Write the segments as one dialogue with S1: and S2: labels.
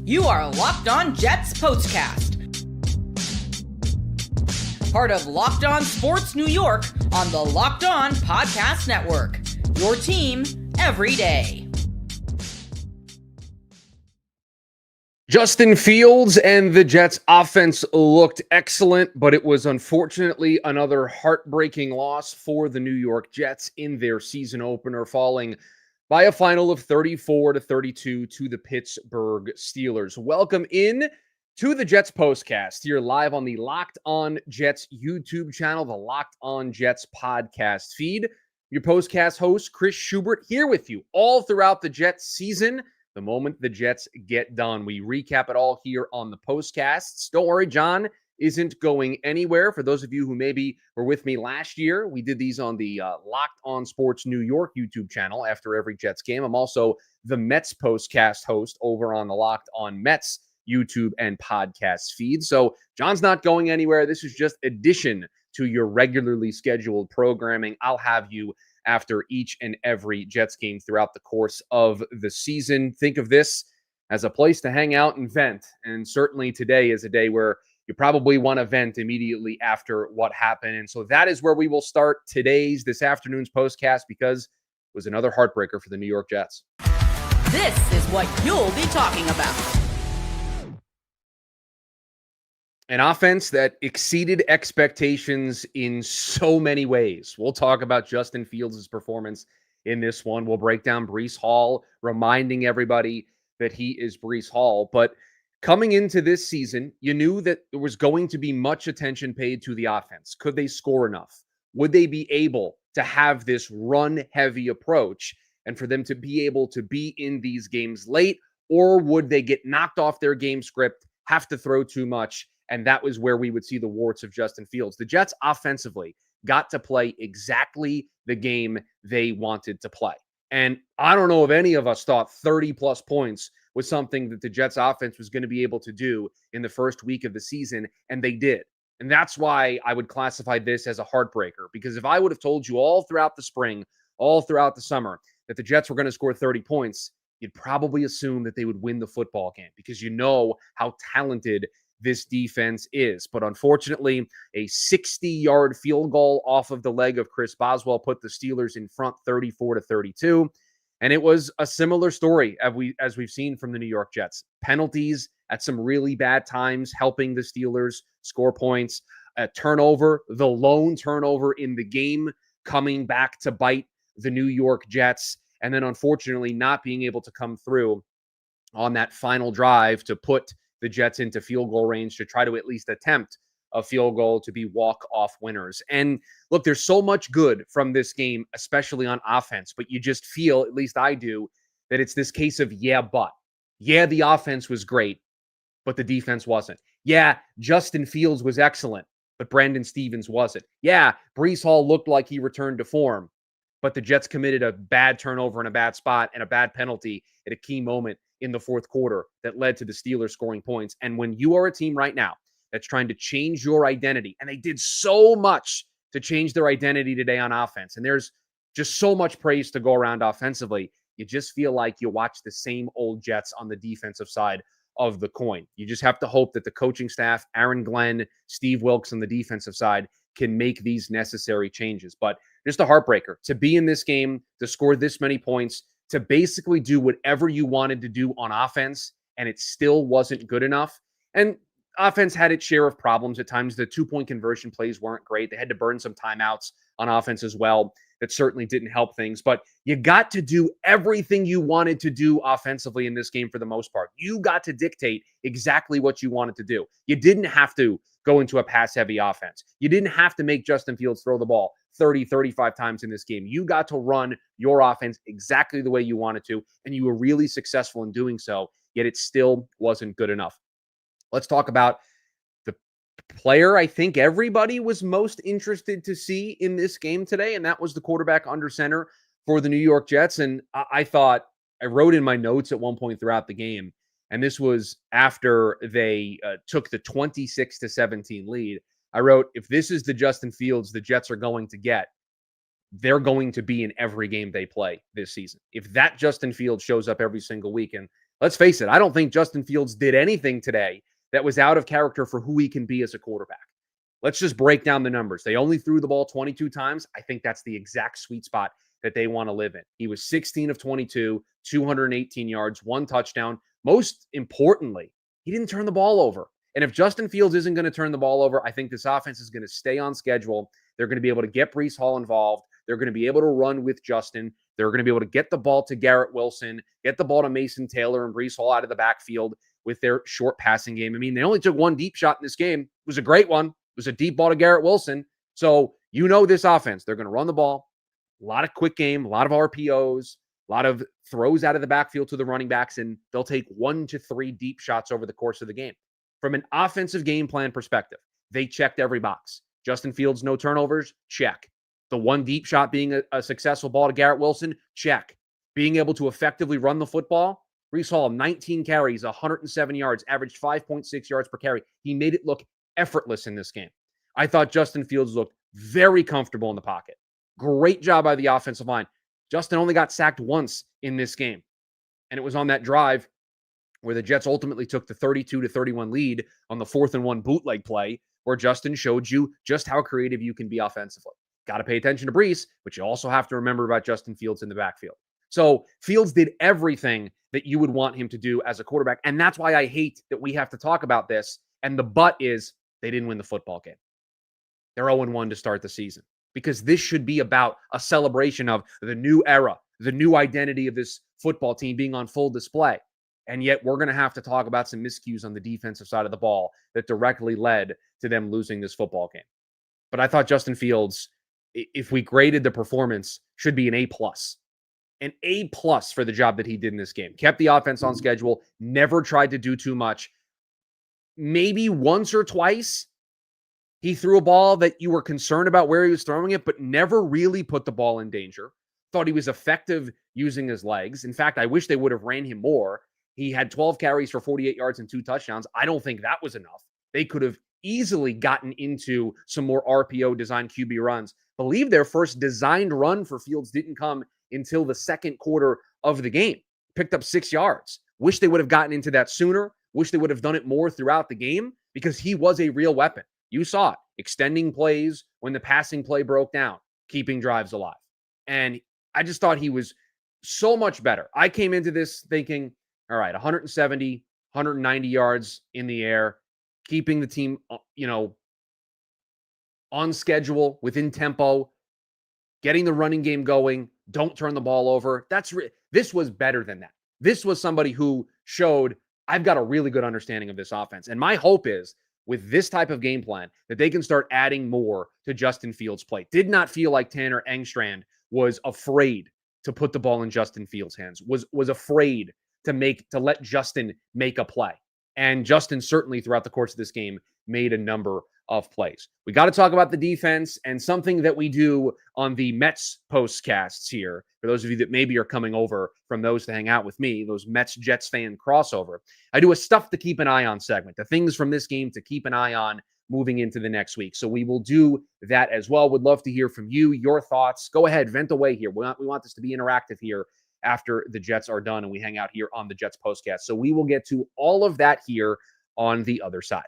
S1: You are Locked On Jets POSTCAST. Part of Locked On Sports New York on the Locked On Podcast Network. Your team every day.
S2: Justin Fields and the Jets offense looked excellent, but it was unfortunately another heartbreaking loss for the New York Jets in their season opener, falling by a final of 34-32 to the Pittsburgh Steelers. Welcome in to the Jets POSTCAST here live on the Locked On Jets YouTube channel, the Locked On Jets podcast feed. Your POSTCAST host, Chris Schubert, here with you all throughout the Jets season. The moment the Jets get done, we recap it all here on the POSTCASTs. Don't worry, John isn't going anywhere. For those of you who maybe were with me last year, we did these on the Locked On Sports New York YouTube channel after every Jets game. I'm also the Mets POSTCAST host over on the Locked On Mets YouTube and podcast feed. So John's not going anywhere. This is just addition to your regularly scheduled programming. I'll have you after each and every Jets game throughout the course of the season. Think of this as a place to hang out and vent. And certainly today is a day where you probably want to vent immediately after what happened. And so that is where we will start this afternoon's POSTCAST, because it was another heartbreaker for the New York Jets.
S1: This is what you'll be talking about.
S2: An offense that exceeded expectations in so many ways. We'll talk about Justin Fields' performance in this one. We'll break down Breece Hall, reminding everybody that he is Breece Hall. But coming into this season, you knew that there was going to be much attention paid to the offense. Could they score enough? Would they be able to have this run-heavy approach and for them to be able to be in these games late? Or would they get knocked off their game script, have to throw too much? And that was where we would see the warts of Justin Fields. The Jets offensively got to play exactly the game they wanted to play. And I don't know if any of us thought 30-plus points was something that the Jets offense was going to be able to do in the first week of the season, and they did. And that's why I would classify this as a heartbreaker, because if I would have told you all throughout the spring, all throughout the summer, that the Jets were going to score 30 points, you'd probably assume that they would win the football game, because you know how talented this defense is. But unfortunately, a 60-yard field goal off of the leg of Chris Boswell put the Steelers in front 34-32. And it was a similar story as we've seen from the New York Jets. Penalties at some really bad times helping the Steelers score points. A turnover, the lone turnover in the game, coming back to bite the New York Jets. And then unfortunately not being able to come through on that final drive to put the Jets into field goal range to try to at least attempt a field goal to be walk-off winners. And look, there's so much good from this game, especially on offense, but you just feel, at least I do, that it's this case of but. Yeah, the offense was great, but the defense wasn't. Yeah, Justin Fields was excellent, but Brandon Stevens wasn't. Yeah, Breece Hall looked like he returned to form, but the Jets committed a bad turnover in a bad spot and a bad penalty at a key moment in the fourth quarter that led to the Steelers scoring points. And when you are a team right now that's trying to change your identity, and they did so much to change their identity today on offense, and there's just so much praise to go around offensively, you just feel like you watch the same old Jets on the defensive side of the coin. You just have to hope that the coaching staff, Aaron Glenn, Steve Wilks on the defensive side, can make these necessary changes. But just a heartbreaker to be in this game, to score this many points, to basically do whatever you wanted to do on offense, and it still wasn't good enough. And offense had its share of problems at times. The two-point conversion plays weren't great. They had to burn some timeouts on offense as well. That certainly didn't help things. But you got to do everything you wanted to do offensively in this game for the most part. You got to dictate exactly what you wanted to do. You didn't have to go into a pass-heavy offense. You didn't have to make Justin Fields throw the ball 30, 35 times in this game. You got to run your offense exactly the way you wanted to, and you were really successful in doing so, yet it still wasn't good enough. Let's talk about the player I think everybody was most interested to see in this game today, and that was the quarterback under center for the New York Jets. And I thought, I wrote in my notes at one point throughout the game, and this was after they took the 26-17 lead. I wrote, if this is the Justin Fields the Jets are going to get, they're going to be in every game they play this season. If that Justin Fields shows up every single week, and let's face it, I don't think Justin Fields did anything today that was out of character for who he can be as a quarterback. Let's just break down the numbers. They only threw the ball 22 times. I think that's the exact sweet spot that they want to live in. He was 16 of 22, 218 yards, 1 touchdown. Most importantly, he didn't turn the ball over. And if Justin Fields isn't going to turn the ball over, I think this offense is going to stay on schedule. They're going to be able to get Breece Hall involved. They're going to be able to run with Justin. They're going to be able to get the ball to Garrett Wilson, get the ball to Mason Taylor and Breece Hall out of the backfield with their short passing game. I mean, they only took 1 deep shot in this game. It was a great one. It was a deep ball to Garrett Wilson. So you know this offense. They're going to run the ball. A lot of quick game, a lot of RPOs, a lot of throws out of the backfield to the running backs, and they'll take 1 to 3 deep shots over the course of the game. From an offensive game plan perspective, they checked every box. Justin Fields, no turnovers, check. The 1 deep shot being a successful ball to Garrett Wilson, check. Being able to effectively run the football, Breece Hall, 19 carries, 107 yards, averaged 5.6 yards per carry. He made it look effortless in this game. I thought Justin Fields looked very comfortable in the pocket. Great job by the offensive line. Justin only got sacked once in this game, and it was on that drive where the Jets ultimately took the 32-31 lead on the 4th and 1 bootleg play, where Justin showed you just how creative you can be offensively. Got to pay attention to Breece, but you also have to remember about Justin Fields in the backfield. So Fields did everything that you would want him to do as a quarterback, and that's why I hate that we have to talk about this, and the but is they didn't win the football game. They're 0-1 to start the season, because this should be about a celebration of the new era, the new identity of this football team being on full display. And yet we're going to have to talk about some miscues on the defensive side of the ball that directly led to them losing this football game. But I thought Justin Fields, if we graded the performance, should be an A+. An A+ for the job that he did in this game. Kept the offense on schedule, never tried to do too much. Maybe once or twice he threw a ball that you were concerned about where he was throwing it, but never really put the ball in danger. Thought he was effective using his legs. In fact, I wish they would have ran him more. He had 12 carries for 48 yards and 2 touchdowns. I don't think that was enough. They could have easily gotten into some more RPO designed QB runs. Believe their first designed run for Fields didn't come until the second quarter of the game. Picked up 6 yards. Wish they would have gotten into that sooner. Wish they would have done it more throughout the game, because he was a real weapon. You saw it. Extending plays when the passing play broke down, keeping drives alive. And I just thought he was so much better. I came into this thinking, all right, 170, 190 yards in the air, keeping the team, on schedule, within tempo, getting the running game going, don't turn the ball over. This was better than that. This was somebody who showed, I've got a really good understanding of this offense. And my hope is, with this type of game plan, that they can start adding more to Justin Fields' play. Did not feel like Tanner Engstrand was afraid to put the ball in Justin Fields' hands, was afraid to let Justin make a play. And Justin certainly throughout the course of this game made a number of plays. We got to talk about the defense, and something that we do on the Mets postcasts here, for those of you that maybe are coming over from those to hang out with me, those Mets-Jets fan crossover. I do a stuff to keep an eye on segment, the things from this game to keep an eye on moving into the next week. So we will do that as well. Would love to hear from you, your thoughts. Go ahead, vent away here. We want this to be interactive here after the Jets are done and we hang out here on the Jets postcast. So we will get to all of that here on the other side.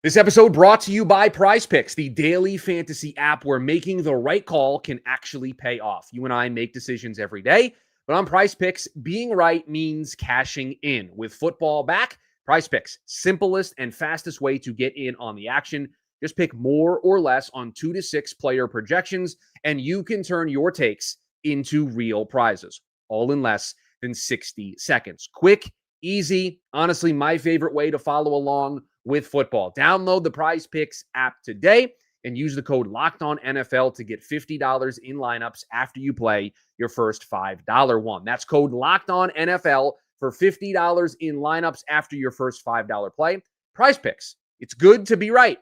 S2: This episode brought to you by PrizePicks, the daily fantasy app where making the right call can actually pay off. You and I make decisions every day, but on PrizePicks, being right means cashing in. With football back, PrizePicks, simplest and fastest way to get in on the action. Just pick more or less on 2 to 6 player projections, and you can turn your takes into real prizes, all in less than 60 seconds. Quick, easy, honestly, my favorite way to follow along with football. Download the PrizePicks app today and use the code LOCKEDONNFL to get $50 in lineups after you play your first $5 one. That's code LOCKEDONNFL for $50 in lineups after your first $5 play. PrizePicks. It's good to be right.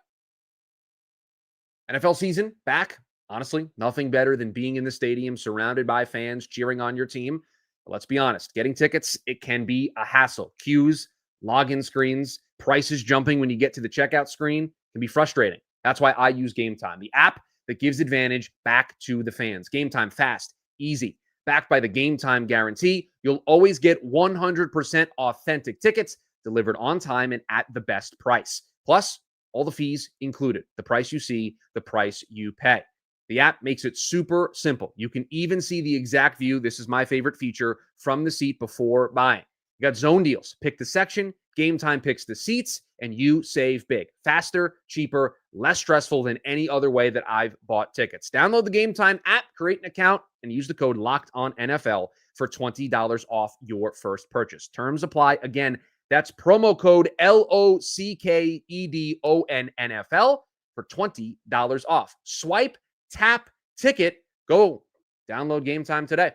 S2: NFL season back. Honestly, nothing better than being in the stadium surrounded by fans cheering on your team. But let's be honest, getting tickets, it can be a hassle. Queues, login screens, prices jumping when you get to the checkout screen can be frustrating. That's why I use Game Time, the app that gives advantage back to the fans. Game Time, fast, easy. backed by the Game Time guarantee. You'll always get 100% authentic tickets delivered on time and at the best price. Plus, all the fees included. The price you see, the price you pay. The app makes it super simple. You can even see the exact view. This is my favorite feature from the seat before buying. You got zone deals. Pick the section, Game Time picks the seats, and you save big. Faster, cheaper, less stressful than any other way that I've bought tickets. Download the Game Time app, create an account, and use the code LOCKEDONNFL for $20 off your first purchase. Terms apply. Again, that's promo code LOCKEDONNFL for $20 off. Swipe, tap, ticket, go. Download Game Time today.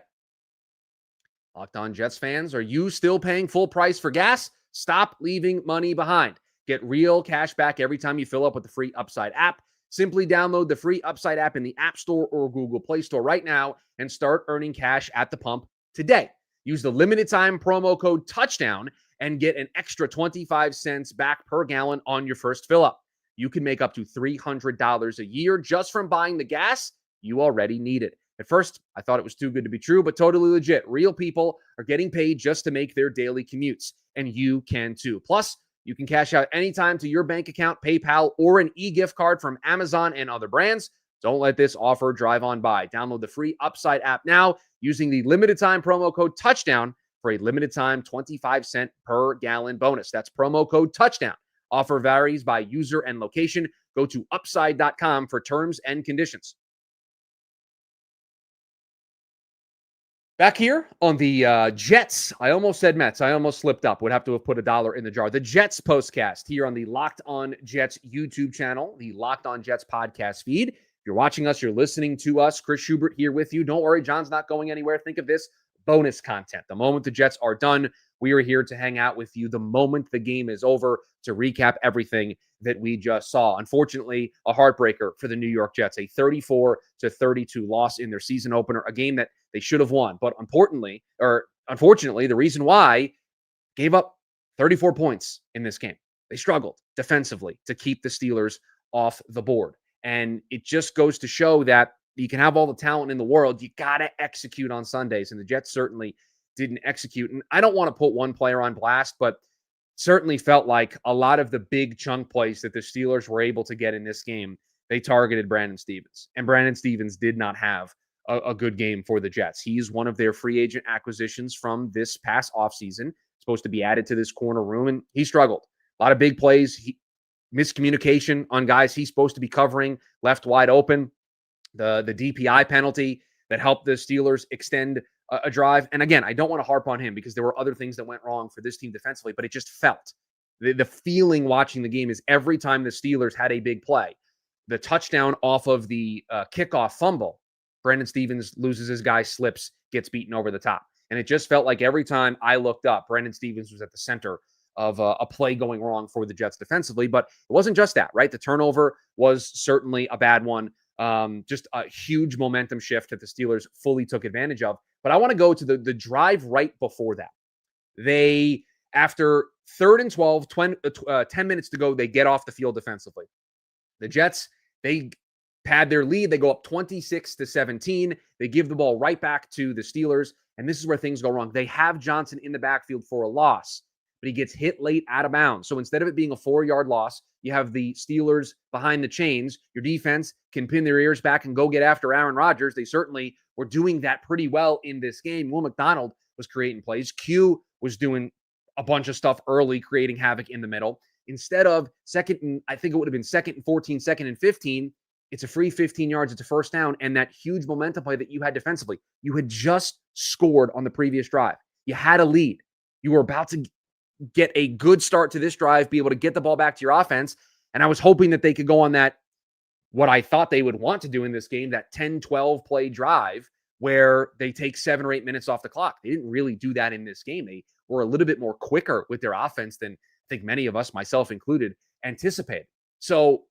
S2: Locked On Jets fans, are you still paying full price for gas? Stop leaving money behind. Get real cash back every time you fill up with the free Upside app. Simply download the free Upside app in the App Store or Google Play Store right now and start earning cash at the pump today. Use the limited time promo code TOUCHDOWN and get an extra 25 cents back per gallon on your first fill up. You can make up to $300 a year just from buying the gas you already needed. At first, I thought it was too good to be true, but totally legit. Real people are getting paid just to make their daily commutes, and you can too. Plus, you can cash out anytime to your bank account, PayPal, or an e-gift card from Amazon and other brands. Don't let this offer drive on by. Download the free Upside app now using the limited time promo code TOUCHDOWN for a limited time 25 cent per gallon bonus. That's promo code TOUCHDOWN. Offer varies by user and location. Go to upside.com for terms and conditions. Back here on the Jets, I almost said Mets. I almost slipped up. Would have to have put $1 in the jar. The Jets postcast here on the Locked On Jets YouTube channel, the Locked On Jets podcast feed. If you're watching us, you're listening to us. Chris Schubert here with you. Don't worry, John's not going anywhere. Think of this bonus content. The moment the Jets are done, we are here to hang out with you the moment the game is over to recap everything that we just saw. Unfortunately, a heartbreaker for the New York Jets, a 34-32 loss in their season opener, a game that they should have won. But unfortunately, the reason why gave up 34 points in this game. They struggled defensively to keep the Steelers off the board. And it just goes to show that you can have all the talent in the world. You got to execute on Sundays. And the Jets certainly didn't execute. And I don't want to put one player on blast, but certainly felt like a lot of the big chunk plays that the Steelers were able to get in this game, they targeted Brandon Stephens. And Brandon Stephens did not have a good game for the Jets. He's one of their free agent acquisitions from this past offseason, supposed to be added to this corner room, and he struggled. A lot of big plays, miscommunication on guys he's supposed to be covering, left wide open. The DPI penalty that helped the Steelers extend a drive. And again, I don't want to harp on him because there were other things that went wrong for this team defensively, but it just felt. The feeling watching the game is every time the Steelers had a big play, the touchdown off of the kickoff fumble, Brandon Stephens loses his guy, slips, gets beaten over the top. And it just felt like every time I looked up, Brandon Stephens was at the center of a play going wrong for the Jets defensively. But it wasn't just that, right? The turnover was certainly a bad one. Just a huge momentum shift that the Steelers fully took advantage of. But I want to go to the drive right before that. They, after 3rd and 12, 10 minutes to go, they get off the field defensively. The Jets, they pad their lead. They go up 26-17. They give the ball right back to the Steelers. And this is where things go wrong. They have Johnson in the backfield for a loss, but he gets hit late out of bounds. So instead of it being a 4-yard loss, you have the Steelers behind the chains. Your defense can pin their ears back and go get after Aaron Rodgers. They certainly were doing that pretty well in this game. Will McDonald was creating plays. Q was doing a bunch of stuff early, creating havoc in the middle. Instead of I think it would have been 2nd and 14, 2nd and 15, it's a free 15 yards. It's a first down. And that huge momentum play that you had defensively, you had just scored on the previous drive. You had a lead. You were about to get a good start to this drive, be able to get the ball back to your offense. And I was hoping that they could go on that, what I thought they would want to do in this game, that 10-12 play drive where they take 7 or 8 minutes off the clock. They didn't really do that in this game. They were a little bit more quicker with their offense than I think many of us, myself included, anticipated. So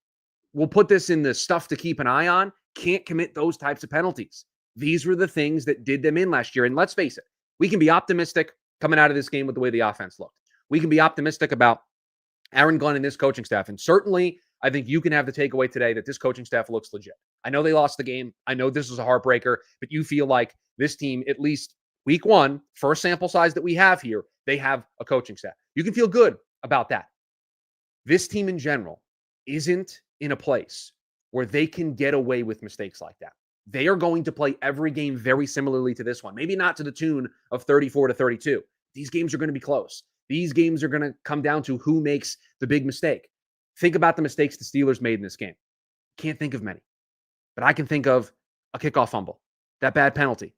S2: we'll put this in the stuff to keep an eye on. Can't commit those types of penalties. These were the things that did them in last year. And let's face it, we can be optimistic coming out of this game with the way the offense looked. We can be optimistic about Aaron Glenn and this coaching staff. And certainly I think you can have the takeaway today that this coaching staff looks legit. I know they lost the game. I know this was a heartbreaker, but you feel like this team, at least week one, first sample size that we have here, they have a coaching staff. You can feel good about that. This team in general isn't in a place where they can get away with mistakes like that. They are going to play every game very similarly to this one. Maybe not to the tune of 34-32. These games are going to be close. These games are going to come down to who makes the big mistake. Think about the mistakes the Steelers made in this game. Can't think of many, but I can think of a kickoff fumble, that bad penalty.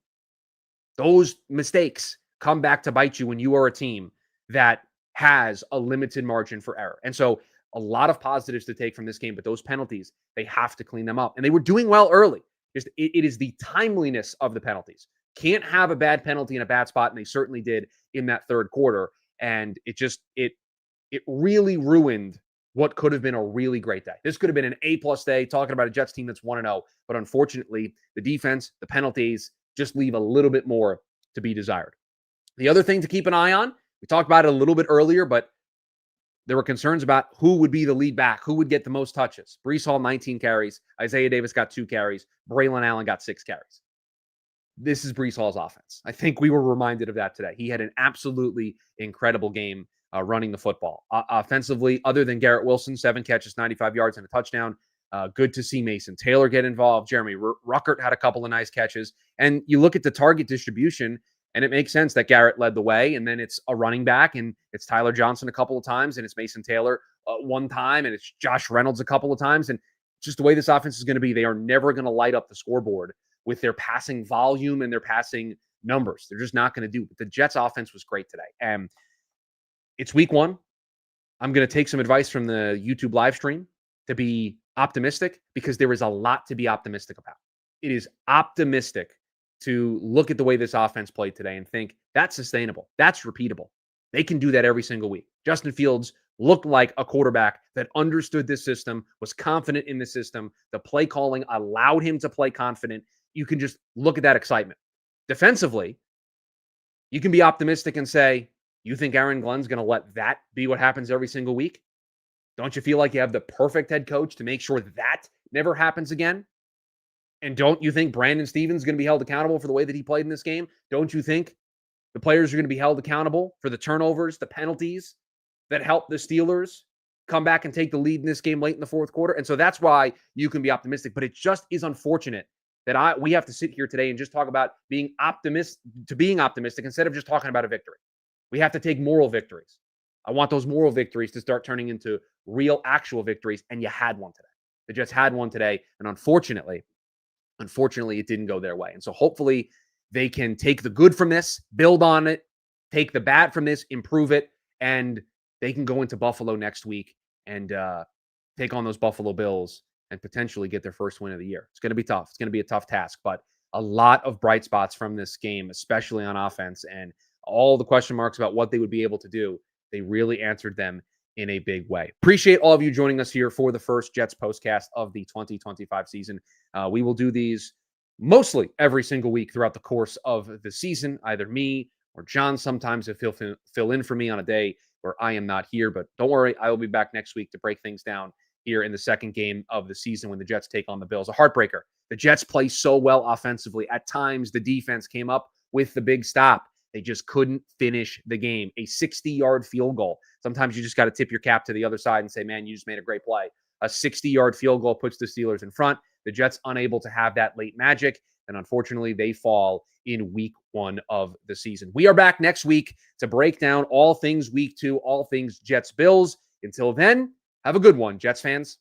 S2: Those mistakes come back to bite you when you are a team that has a limited margin for error. And so a lot of positives to take from this game, but those penalties, they have to clean them up. And they were doing well early. Just it is the timeliness of the penalties. Can't have a bad penalty in a bad spot, and they certainly did in that third quarter. And it really ruined what could have been a really great day. This could have been an A+ day, talking about a Jets team that's 1-0. But unfortunately, the defense, the penalties just leave a little bit more to be desired. The other thing to keep an eye on, we talked about it a little bit earlier, but there were concerns about who would be the lead back, who would get the most touches. Breece Hall, 19 carries. Isaiah Davis got 2 carries. Braylon Allen got 6 carries. This is Breece Hall's offense. I think we were reminded of that today. He had an absolutely incredible game running the football. Offensively, other than Garrett Wilson, 7 catches, 95 yards, and a touchdown. Good to see Mason Taylor get involved. Jeremy Ruckert had a couple of nice catches. And you look at the target distribution, and it makes sense that Garrett led the way, and then it's a running back, and it's Tyler Johnson a couple of times, and it's Mason Taylor one time, and it's Josh Reynolds a couple of times. And just the way this offense is going to be, they are never going to light up the scoreboard with their passing volume and their passing numbers. They're just not going to do it. But the Jets offense was great today. And it's week one. I'm going to take some advice from the YouTube live stream to be optimistic, because there is a lot to be optimistic about. It is optimistic to look at the way this offense played today and think that's sustainable. That's repeatable. They can do that every single week. Justin Fields looked like a quarterback that understood this system, was confident in the system. The play calling allowed him to play confident. You can just look at that excitement. Defensively, you can be optimistic and say, you think Aaron Glenn's going to let that be what happens every single week? Don't you feel like you have the perfect head coach to make sure that never happens again? And don't you think Brandon Stevens is going to be held accountable for the way that he played in this game? Don't you think the players are going to be held accountable for the turnovers, the penalties that helped the Steelers come back and take the lead in this game late in the fourth quarter? And so that's why you can be optimistic. But it just is unfortunate that we have to sit here today and just talk about being optimistic instead of just talking about a victory. We have to take moral victories. I want those moral victories to start turning into real, actual victories. And you had one today. The Jets had one today. And unfortunately, it didn't go their way. And so hopefully they can take the good from this, build on it, take the bad from this, improve it, and they can go into Buffalo next week and take on those Buffalo Bills and potentially get their first win of the year. It's going to be tough. It's going to be a tough task, but a lot of bright spots from this game, especially on offense, and all the question marks about what they would be able to do. They really answered them in a big way. Appreciate all of you joining us here for the first Jets postcast of the 2025 season. We will do these mostly every single week throughout the course of the season. Either me or John sometimes if he'll fill in for me on a day where I am not here. But don't worry, I will be back next week to break things down here in the second game of the season when the Jets take on the Bills. A heartbreaker. The Jets play so well offensively. At times, the defense came up with the big stop. They just couldn't finish the game. A 60-yard field goal. Sometimes you just got to tip your cap to the other side and say, man, you just made a great play. A 60-yard field goal puts the Steelers in front. The Jets unable to have that late magic. And unfortunately, they fall in week one of the season. We are back next week to break down all things week 2, all things Jets Bills. Until then, have a good one, Jets fans.